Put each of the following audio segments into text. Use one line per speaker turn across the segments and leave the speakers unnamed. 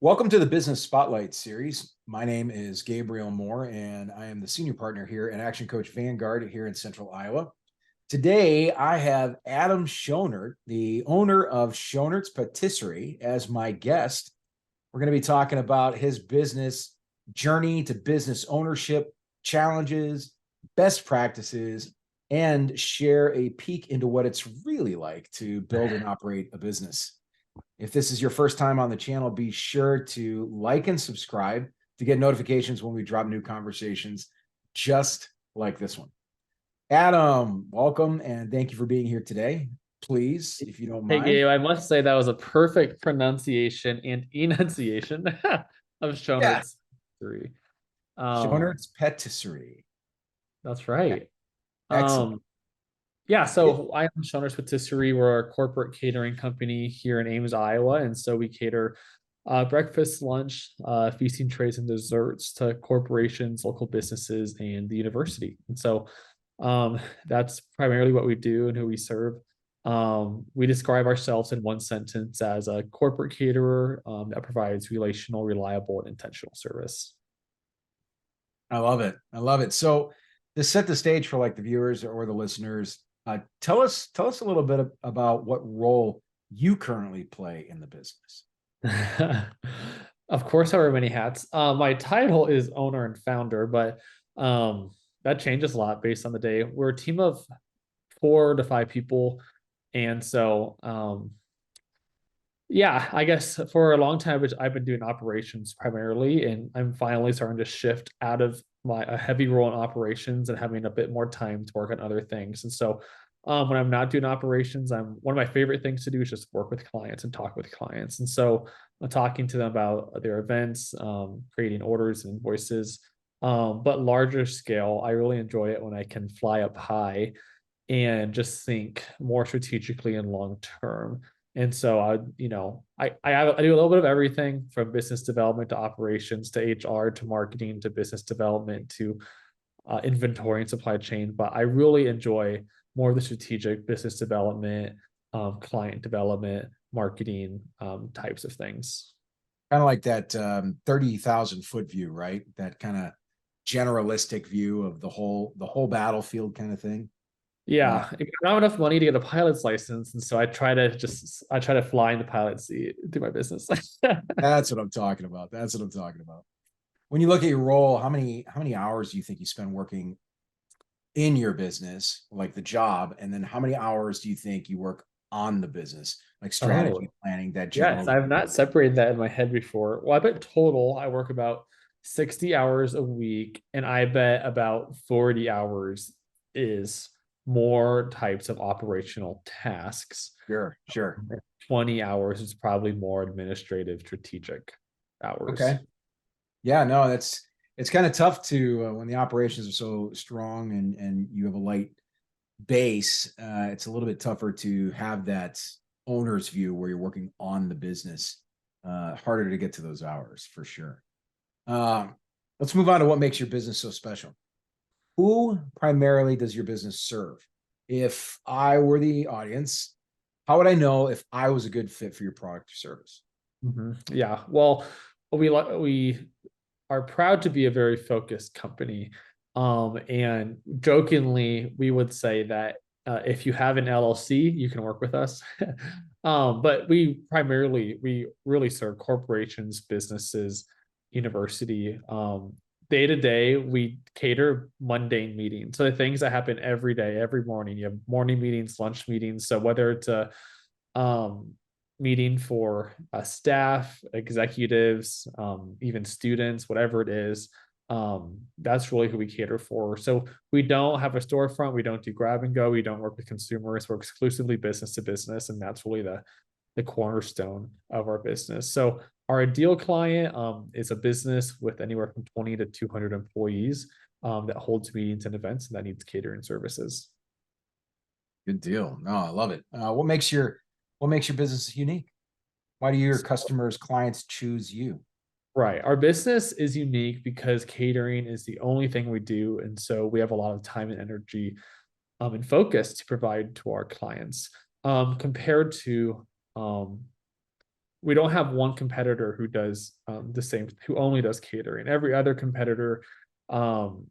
Welcome to the Business Spotlight series. My name is Gabriel Moore, and I am the senior partner here at Action Coach Vanguard here in Central Iowa. Today, I have Adam Schonert, the owner of Schonert's Patisserie, as my guest. We're going to be talking about his business journey to business ownership, challenges, best practices, and share a peek into what it's really like to build and operate a business. If this is your first time on the channel, be sure to like and subscribe to get notifications when we drop new conversations just like this one. Adam, welcome and thank you for being here today. Please, if you don't
Hey,
mind.
Gabe, I must say that was a perfect pronunciation and enunciation of
Yeah,
Schonert's three.
Schonert's Patisserie.
That's right.
Excellent.
Um, yeah, so I am Schonert's Patisserie. We're a corporate catering company here in Ames, Iowa. And so we cater breakfast, lunch, feasting trays, and desserts to corporations, local businesses, and the university. And so that's primarily what we do and who we serve. We describe ourselves in one sentence as a corporate caterer that provides relational, reliable, and intentional service.
I love it. I love it. So to set the stage for like the viewers or the listeners, tell us a little bit about what role you currently play in the business.
Of course, I wear many hats. My title is owner and founder, but that changes a lot based on the day. We're a team of 4 to 5 people. And so, yeah, I guess for a long time, I've been doing operations primarily, and I'm finally starting to shift out of a heavy role in operations and having a bit more time to work on other things. And so, when I'm not doing operations, one of my favorite things to do is just work with clients and talk with clients. And so, I'm talking to them about their events, creating orders and invoices. But larger scale, I really enjoy it when I can fly up high and just think more strategically and long term. And so I do a little bit of everything from business development to operations to HR to marketing to business development to inventory and supply chain. But I really enjoy more of the strategic business development, client development, marketing types of things.
Kind of like that 30,000 foot view, right? That kind of generalistic view of the whole battlefield kind of thing. Uh,
Yeah, I don't have enough money to get a pilot's license, and so I try to fly in the pilot seat through my business.
that's what I'm talking about. That's what I'm talking about. When you look at your role, how many hours do you think you spend working in your business, like the job, and then how many hours do you think you work on the business, like strategy
Oh,
planning, that
yes,
general?
I've not separated that in my head before. Well, I bet total I work about 60 hours a week, and I bet about 40 hours is more types of operational tasks.
Sure, sure.
20 hours is probably more administrative, strategic
Okay.
hours.
Yeah, no, it's kind of tough to when the operations are so strong and you have a light base. It's a little bit tougher to have that owner's view where you're working on the business. Harder to get to those hours for sure. Um, let's move on to what makes your business so special. Who primarily does your business serve? If I were the audience, how would I know if I was a good fit for your product or service?
Yeah, well, we are proud to be a very focused company. And jokingly, we would say that if you have an LLC, you can work with us. But we really serve corporations, businesses, university. Day to day, we cater mundane meetings. So the things that happen every day, every morning. You have morning meetings, lunch meetings. So whether it's a um, meeting for staff, executives, even students, whatever it is. That's really who we cater for. So we don't have a storefront. We don't do grab and go. We don't work with consumers. We're exclusively business to business, and that's really the cornerstone of our business. So our ideal client is a business with anywhere from 20 to 200 employees that holds meetings and events and that needs catering services.
Good deal. No, I love it. What makes your business unique? Why do your customers, clients choose you?
Right. Our business is unique because catering is the only thing we do. And so we have a lot of time and energy and focus to provide to our clients compared to we don't have one competitor who does the same, who only does catering. Every other competitor um,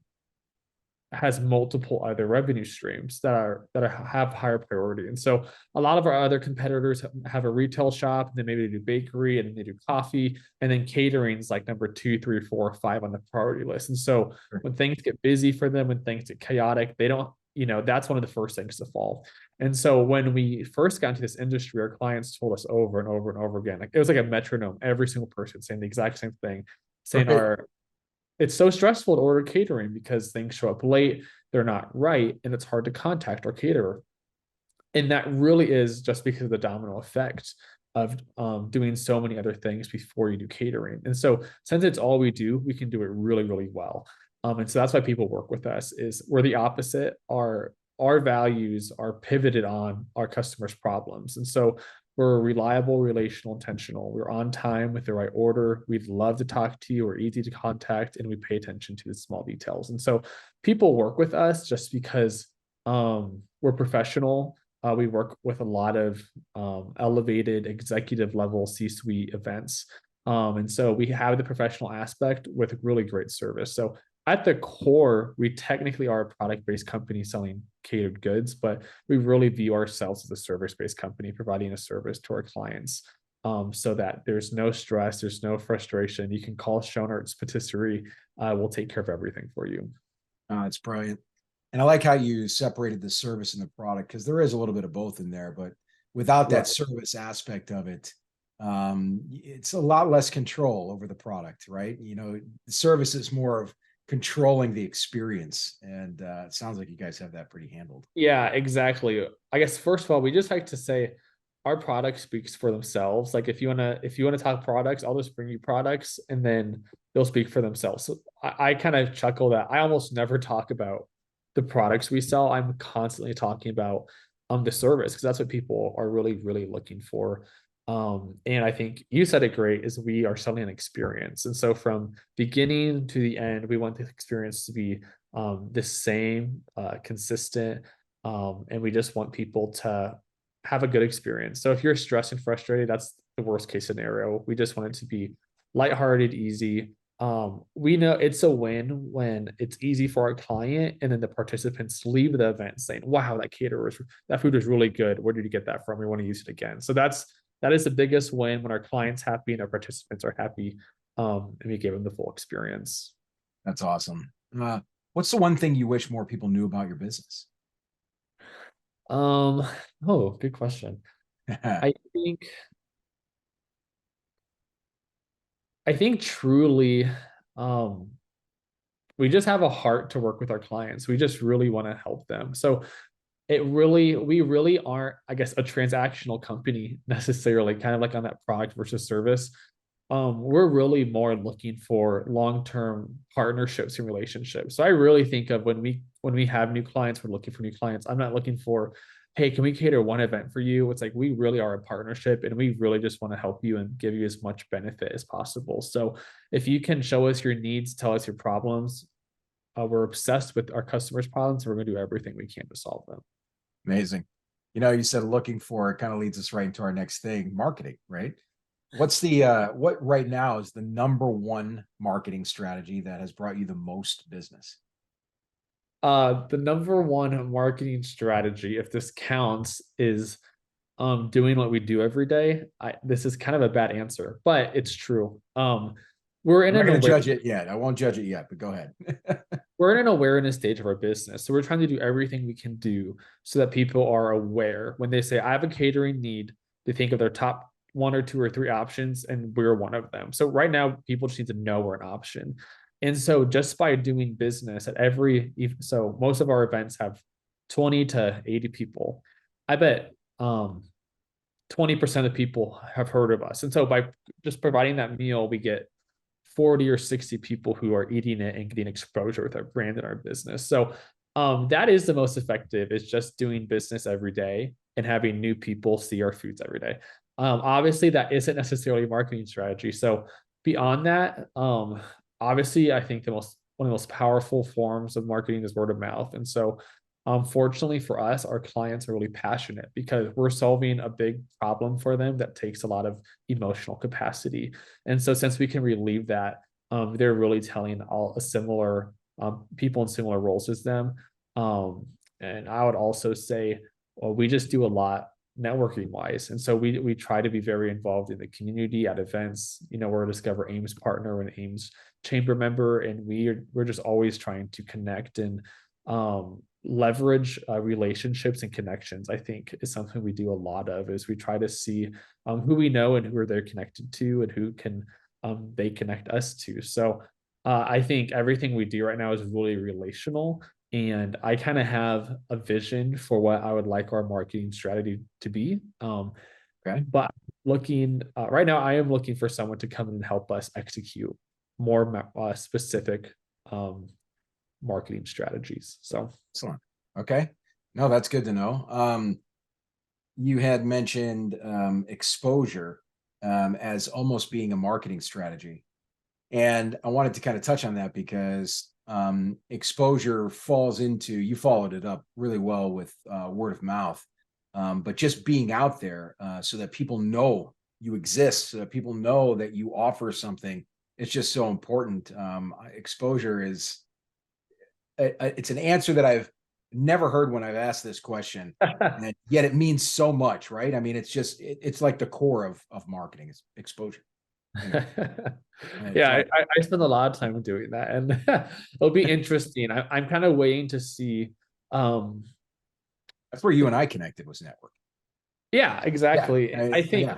has multiple other revenue streams that have higher priority. And so a lot of our other competitors have a retail shop, and then maybe they do bakery, and then they do coffee, and then catering is like number 2, 3, 4, 5 on the priority list. And so when things get busy for them, when things get chaotic, they don't, that's one of the first things to fall. And so when we first got into this industry, our clients told us over and over and over again, like it was like a metronome, every single person saying the exact same thing, saying
Right.
it's so stressful to order catering because things show up late, they're not right, and it's hard to contact our caterer. And that really is just because of the domino effect of doing so many other things before you do catering. And so since it's all we do, we can do it really, really well. And so that's why people work with us. Is we're the opposite. Our values are pivoted on our customers' problems. And so we're reliable, relational, intentional. We're on time with the right order. We'd love to talk to you. We're easy to contact, and we pay attention to the small details. And so people work with us just because we're professional. We work with a lot of elevated executive level C-suite events. And so we have the professional aspect with really great service. So at the core, we technically are a product-based company selling catered goods, but we really view ourselves as a service-based company providing a service to our clients, so that there's no stress, there's no frustration. You can call Schonert's Patisserie. We'll take care of everything for you.
It's brilliant. And I like how you separated the service and the product, because there is a little bit of both in there, but without
Right.
that service aspect of it, it's a lot less control over the product, right? The service is more of controlling the experience. And it sounds like you guys have that pretty handled.
Yeah, exactly. I guess first of all, we just like to say our product speaks for themselves. Like if you wanna talk products, I'll just bring you products and then they'll speak for themselves. So I kind of chuckle that I almost never talk about the products we sell. I'm constantly talking about the service, because that's what people are really, really looking for. And I think you said it great, is we are selling an experience. And so from beginning to the end, we want the experience to be the same, consistent, and we just want people to have a good experience. So if you're stressed and frustrated, that's the worst case scenario. We just want it to be lighthearted, easy. We know it's a win when it's easy for our client, and then the participants leave the event saying, "Wow, that food was really good. Where did you get that from? We want to use it again." So that is the biggest win, when our clients happy and our participants are happy, and we give them the full experience.
That's awesome. What's the one thing you wish more people knew about your business?
Um, oh, good question. I think I think truly, um, we just have a heart to work with our clients. We just really want to help them. So we really aren't, I guess, a transactional company necessarily, kind of like on that product versus service. We're really more looking for long-term partnerships and relationships. So I really think of when we have new clients, we're looking for new clients. I'm not looking for, hey, can we cater one event for you? It's like we really are a partnership, and we really just want to help you and give you as much benefit as possible. So if you can show us your needs, tell us your problems, we're obsessed with our customers' problems. We're going to do everything we can to solve them.
Amazing. You said looking for, it kind of leads us right into our next thing, marketing, right? What right now is the number one marketing strategy that has brought you the most business?
The number one marketing strategy, if this counts, is doing what we do every day. This is kind of a bad answer, but it's true. We're in
I'm not
an
going to
aware
judge it yet. I won't judge it yet, but go ahead.
we're in an awareness stage of our business. So we're trying to do everything we can do so that people are aware. When they say, I have a catering need, they think of their top one or two or three options, and we're one of them. So right now, people just need to know we're an option. And so just by doing business at so most of our events have 20 to 80 people. I bet 20% of people have heard of us. And so by just providing that meal, we get 40 or 60 people who are eating it and getting exposure with our brand and our business. So that is the most effective, is just doing business every day and having new people see our foods every day. Obviously, that isn't necessarily a marketing strategy. So beyond that, obviously, I think one of the most powerful forms of marketing is word of mouth. And so Fortunately for us, our clients are really passionate because we're solving a big problem for them that takes a lot of emotional capacity. And so since we can relieve that, they're really telling all a similar people in similar roles as them. Um, and I would also say, well, we just do a lot networking wise. And so we try to be very involved in the community at events. We're a Discover Ames partner and Ames chamber member, and we're just always trying to connect and leverage relationships and connections. I think is something we do a lot of, is we try to see who we know and who are they connected to and who can they connect us to. So I think everything we do right now is really relational, and I kind of have a vision for what I would like our marketing strategy to be.
Okay.
But looking right now, I am looking for someone to come in and help us execute more specific marketing strategies. So
Excellent. Okay. No, that's good to know. You had mentioned exposure as almost being a marketing strategy. And I wanted to kind of touch on that because exposure falls into, you followed it up really well with word of mouth, but just being out there so that people know you exist, so that people know that you offer something. It's just so important. Exposure is, it's an answer that I've never heard when I've asked this question, and yet it means so much, right? I mean, it's just, it's like the core of marketing is exposure. You know, and it's
yeah,
like,
I spend a lot of time doing that, and it'll be interesting. I'm kind of waiting to see. Um,
that's where you and I connected, was networking.
yeah,
Yeah.
exactly. I think
Yeah.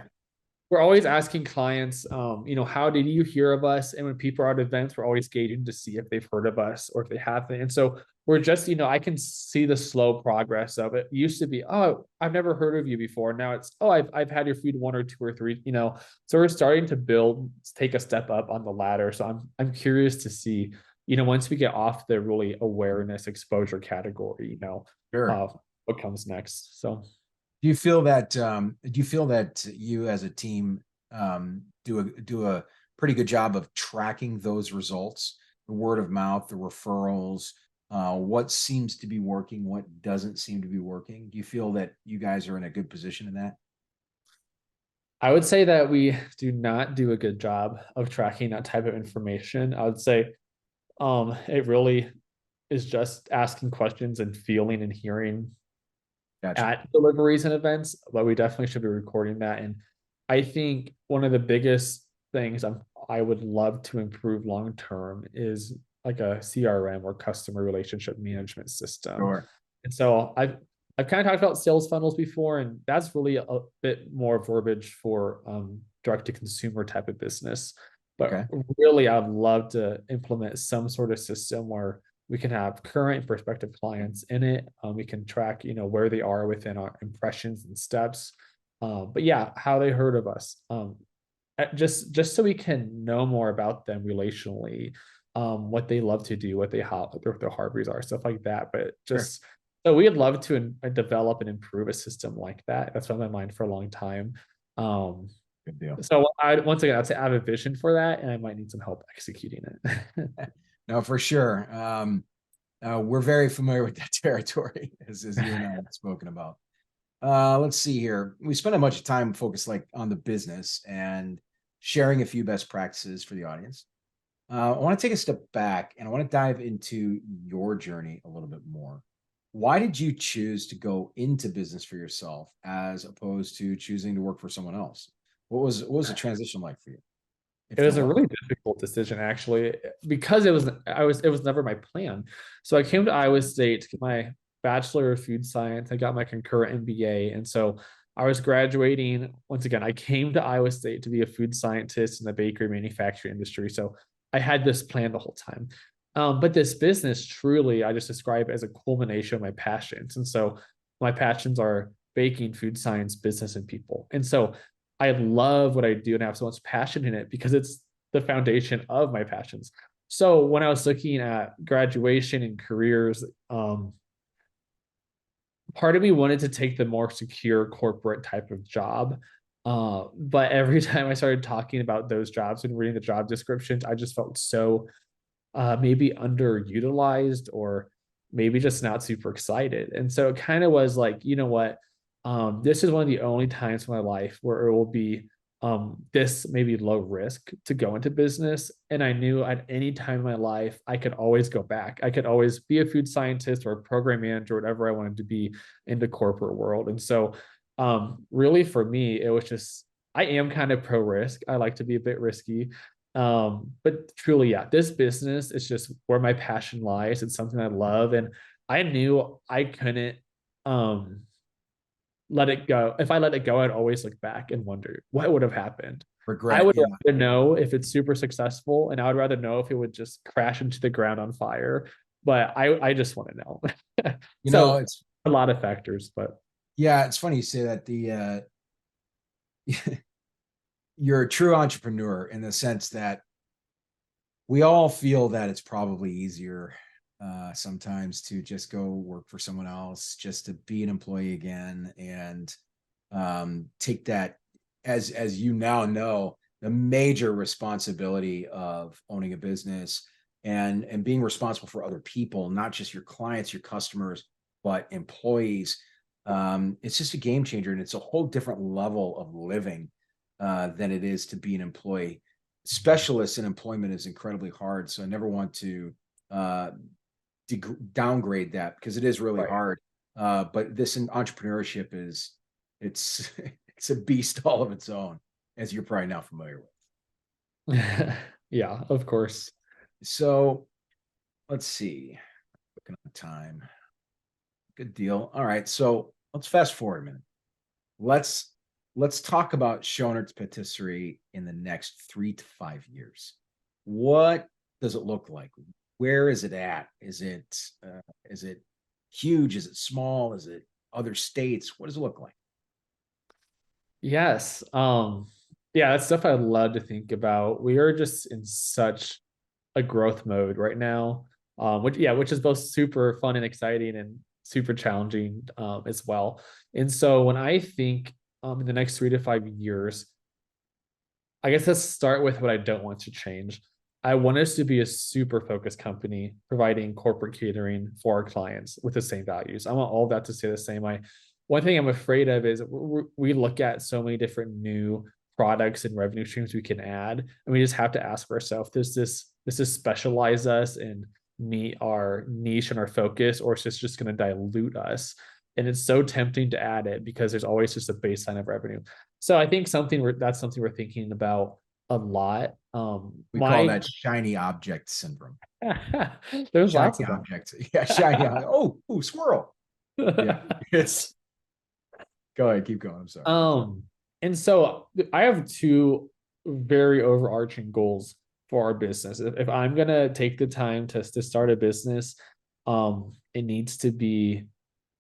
we're always asking clients, how did you hear of us? And when people are at events, we're always gauging to see if they've heard of us or if they haven't. And so we're just, I can see the slow progress of it. It used to be, oh, I've never heard of you before. Now it's, oh, I've had your food one or two or three, So we're starting to take a step up on the ladder. So I'm curious to see, once we get off the really awareness exposure category,
Sure.
what comes next. So
Do you feel that you as a team do a pretty good job of tracking those results, the word of mouth, the referrals, what seems to be working, what doesn't seem to be working? Do you feel that you guys are in a good position in that?
I would say that we do not do a good job of tracking that type of information. I would say it really is just asking questions and feeling and hearing
Gotcha.
at deliveries and events, but we definitely should be recording that. And I think one of the biggest things I would love to improve long term is like a CRM or customer relationship management system.
Sure.
And so I've kind of talked about sales funnels before, and that's really a bit more verbiage for direct to consumer type of business.
Okay.
But really, I'd love to implement some sort of system where we can have current and prospective clients in it. We can track, where they are within our impressions and steps. But yeah, how they heard of us. Just so we can know more about them relationally, what they love to do, what their hobbies are, stuff like that. But
Sure.
just so we'd love to develop and improve a system like that. That's on my mind for a long time. Um,
Good deal.
so once again, I'd say I have a vision for that, and I might need some help executing it.
No, for sure. We're very familiar with that territory, as you and I have spoken about. Let's see here. We spend a bunch of time focused like on the business and sharing a few best practices for the audience. I want to take a step back and I want to dive into your journey a little bit more. Why did you choose to go into business for yourself as opposed to choosing to work for someone else? What was the transition like for you, if
It
there
was a
was?
really difficult decision actually, because it was never my plan. So I came to Iowa State to get my bachelor of food science. I got my concurrent MBA, and so I was graduating. Once again, I came to Iowa State to be a food scientist in the bakery manufacturing industry. So I had this plan the whole time. But this business truly, I just describe as a culmination of my passions. And so my passions are baking, food science, business, and people. And so I love what I do and I have so much passion in it because it's the foundation of my passions. So when I was looking at graduation and careers, part of me wanted to take the more secure corporate type of job. But every time I started talking about those jobs and reading the job descriptions, I just felt so maybe underutilized or maybe just not super excited. And so it kind of was like, you know what? This is one of the only times in my life where it will be this maybe low risk to go into business. And I knew at any time in my life, I could always go back. I could always be a food scientist or a program manager, whatever I wanted to be in the corporate world. And so, really for me, it was just, I am kind of pro risk. I like to be a bit risky. But truly, yeah, this business is just where my passion lies. It's something I love. And I knew I couldn't, um, let it go. If I let it go, I'd always look back and wonder what would have happened. I
Regret.
would
Yeah.
rather know if it's super successful, and I would rather know if it would just crash into the ground on fire. But I just want to know.
You know,
So
it's
a lot of factors, but
yeah, it's funny you say that. You're a true entrepreneur in the sense that we all feel that it's probably easier sometimes to just go work for someone else, just to be an employee again, and take that, as you now know, the major responsibility of owning a business and being responsible for other people, not just your clients, your customers, but employees. It's just a game changer, and it's a whole different level of living than it is to be an employee. Specialists in employment is incredibly hard, so I never want to uh, downgrade that because it is really
right.
hard. But this in entrepreneurship is it's it's a beast all of its own, as you're probably now familiar with.
Yeah, of course.
So let's see. Looking at the time. Good deal. All right. So let's fast forward a minute. Let's let's talk about Schonert's Patisserie in the next 3 to 5 years. What does it look like? Where is it at? Is it huge? Is it small? Is it other states? What does it look like?
Yes. Yeah, that's stuff I love to think about. We are just in such a growth mode right now. Which is both super fun and exciting and super challenging as well. And so when I think in the next 3 to 5 years, I guess let's start with what I don't want to change. I want us to be a super focused company providing corporate catering for our clients with the same values. I want all of that to stay the same. One thing I'm afraid of is we look at so many different new products and revenue streams we can add, and we just have to ask ourselves: does this specialize us and meet our niche and our focus, or is this just going to dilute us? And it's so tempting to add it because there's always just a baseline of revenue. So I think that's something we're thinking about a lot.
We call
My
that shiny object syndrome.
there's
Shiny
lots of them.
objects. Yeah, shiny. Oh, squirrel. Yeah. It's go ahead, keep going. I'm sorry.
um, and so I have two very overarching goals for our business. If I'm gonna take the time to start a business, it needs to be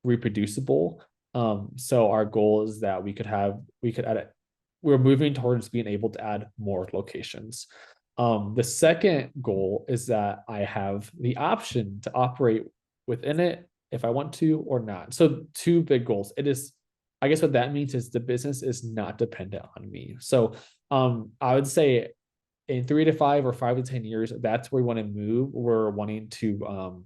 reproducible. So our goal is that we could add it. We're moving towards being able to add more locations. The second goal is that I have the option to operate within it if I want to or not. So two big goals. It is, I guess what that means is the business is not dependent on me. So I would say in 3 to 5 or 5 to 10 years, that's where we want to move. We're wanting to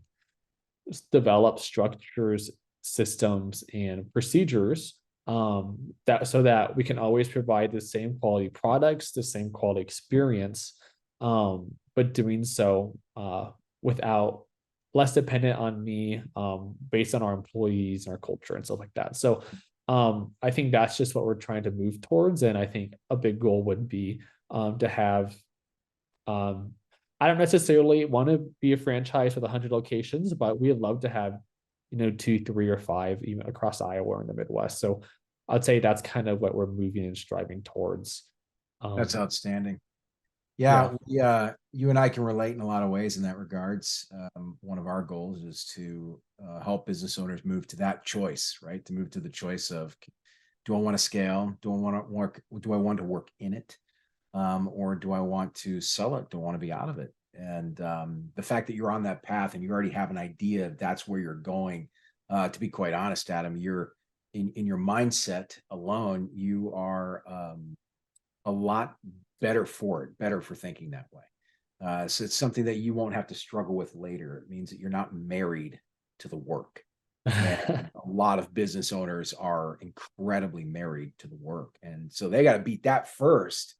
develop structures, systems, and procedures that so that we can always provide the same quality products, the same quality experience, but doing so without less dependent on me, based on our employees and our culture and stuff like that. So I think that's just what we're trying to move towards, and I think a big goal would be to have um, I don't necessarily want to be a franchise with 100 locations, but we'd love to have, two, three, or five, even across Iowa or in the Midwest. So I'd say that's kind of what we're moving and striving towards.
That's
Um,
outstanding.
yeah,
Yeah, you and I can relate in a lot of ways in that regards. One of our goals is to help business owners move to that choice, right? To move to the choice of, do I want to scale? Do I want to work? Do I want to work in it? Or do I want to sell it? Do I want to be out of it? And the fact that you're on that path and you already have an idea that's where you're going. To be quite honest, Adam, you're in your mindset alone, you are a lot better for thinking that way. So it's something that you won't have to struggle with later. It means that you're not married to the work. And a lot of business owners are incredibly married to the work. And so they got to beat that first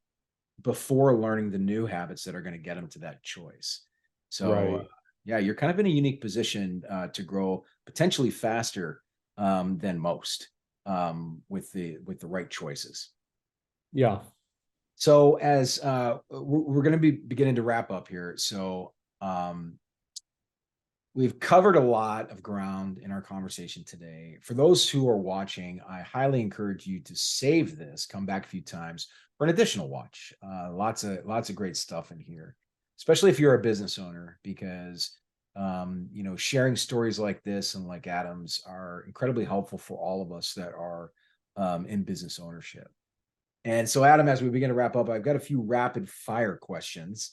before learning the new habits that are going to get them to that choice. So,
Right.
yeah, you're kind of in a unique position to grow potentially faster than most with the right choices.
Yeah.
So, as we're going to be beginning to wrap up here, so um, we've covered a lot of ground in our conversation today. For those who are watching, I highly encourage you to save this, come back a few times for an additional watch. Lots of great stuff in here, especially if you're a business owner, because sharing stories like this and like Adam's are incredibly helpful for all of us that are in business ownership. And so, Adam, as we begin to wrap up, I've got a few rapid fire questions,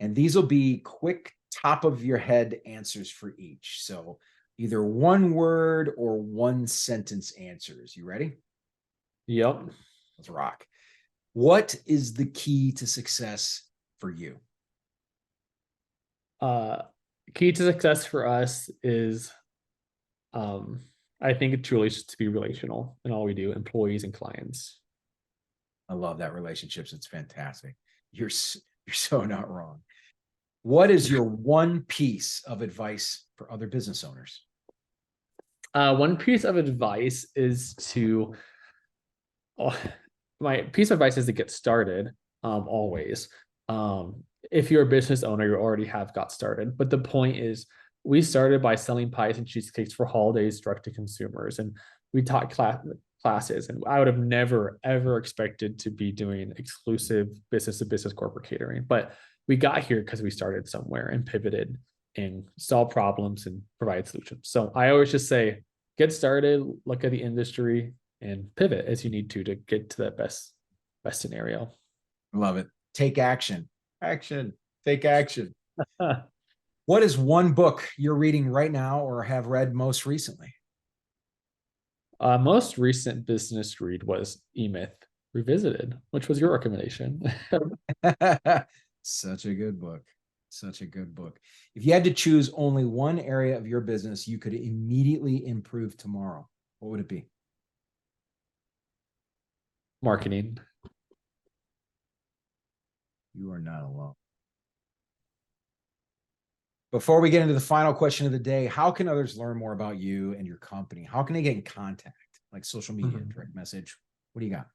and these will be quick, top of your head answers for each. So, either one word or one sentence answers. You ready?
Yep.
Let's rock. What is the key to success for you?
Uh, Key to success for us is, um, I think it truly is to be relational in all we do, employees and clients.
I love that relationships. It's fantastic. You're so not wrong. What is your one piece of advice for other business owners?
One piece of advice is to, oh, my piece of advice is to get started, always. If you're a business owner, you already have got started. But the point is, we started by selling pies and cheesecakes for holidays direct to consumers. And we taught classes. And I would have never, ever expected to be doing exclusive business to business corporate catering. But we got here because we started somewhere and pivoted and solved problems and provided solutions. So I always just say, get started, look at the industry, and pivot as you need to get to that best scenario.
Love it. Take action. Action. Take action. What is one book you're reading right now or have read most recently?
Most recent business read was E-Myth Revisited, which was your recommendation.
Such a good book. Such a good book. If you had to choose only one area of your business you could immediately improve tomorrow, what would it be?
Marketing.
You are not alone. Before we get into the final question of the day, how can others learn more about you and your company? How can they get in contact? Like social media, direct message? What do you got?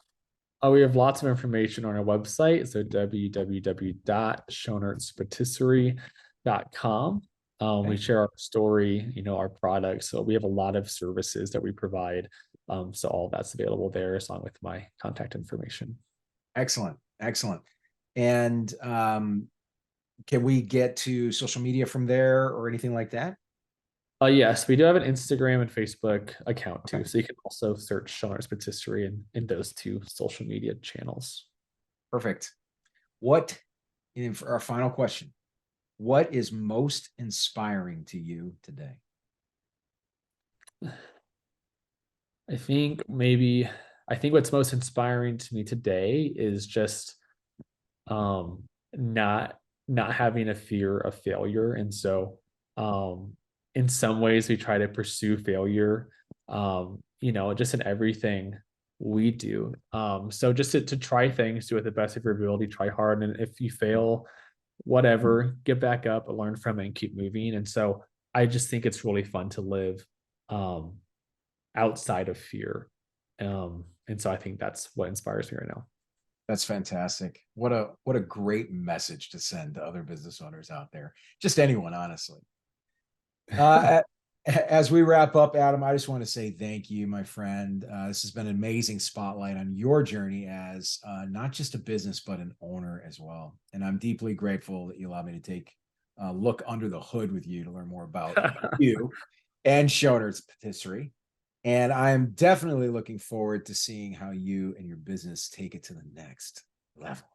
We have lots of information on our website. So www.schonertspatisserie.com. We share our story, our products. So we have a lot of services that we provide. So all that's available there, along with my contact information.
Excellent. Excellent. And can we get to social media from there or anything like that?
Yes, we do have an Instagram and Facebook account too.
Okay.
So you can also search Schonert's Patisserie in those two social media channels.
Perfect. For our final question, what is most inspiring to you today?
I think what's most inspiring to me today is just not having a fear of failure. And so in some ways we try to pursue failure, just in everything we do. So just to try things, do it the best of your ability, try hard. And if you fail, whatever, get back up, learn from it, and keep moving. And so I just think it's really fun to live outside of fear. And so I think that's what inspires me right now.
That's fantastic. What a great message to send to other business owners out there. Just anyone, honestly. As we wrap up, Adam, I just want to say thank you, my friend. This has been an amazing spotlight on your journey as not just a business, but an owner as well. And I'm deeply grateful that you allowed me to take a look under the hood with you to learn more about you and Schonert's Patisserie. And I'm definitely looking forward to seeing how you and your business take it to the next level.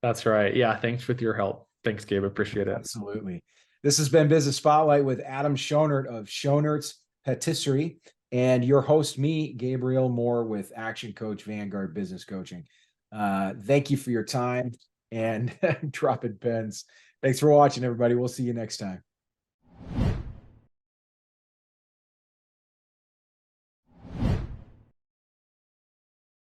That's right. Yeah. Thanks with your help. Thanks, Gabe. Appreciate it.
Absolutely. This has been Business Spotlight with Adam Schonert of Schonert's Patisserie and your host, me, Gabriel Moore with Action Coach Vanguard Business Coaching. Thank you for your time and dropping pens. Thanks for watching, everybody. We'll see you next time.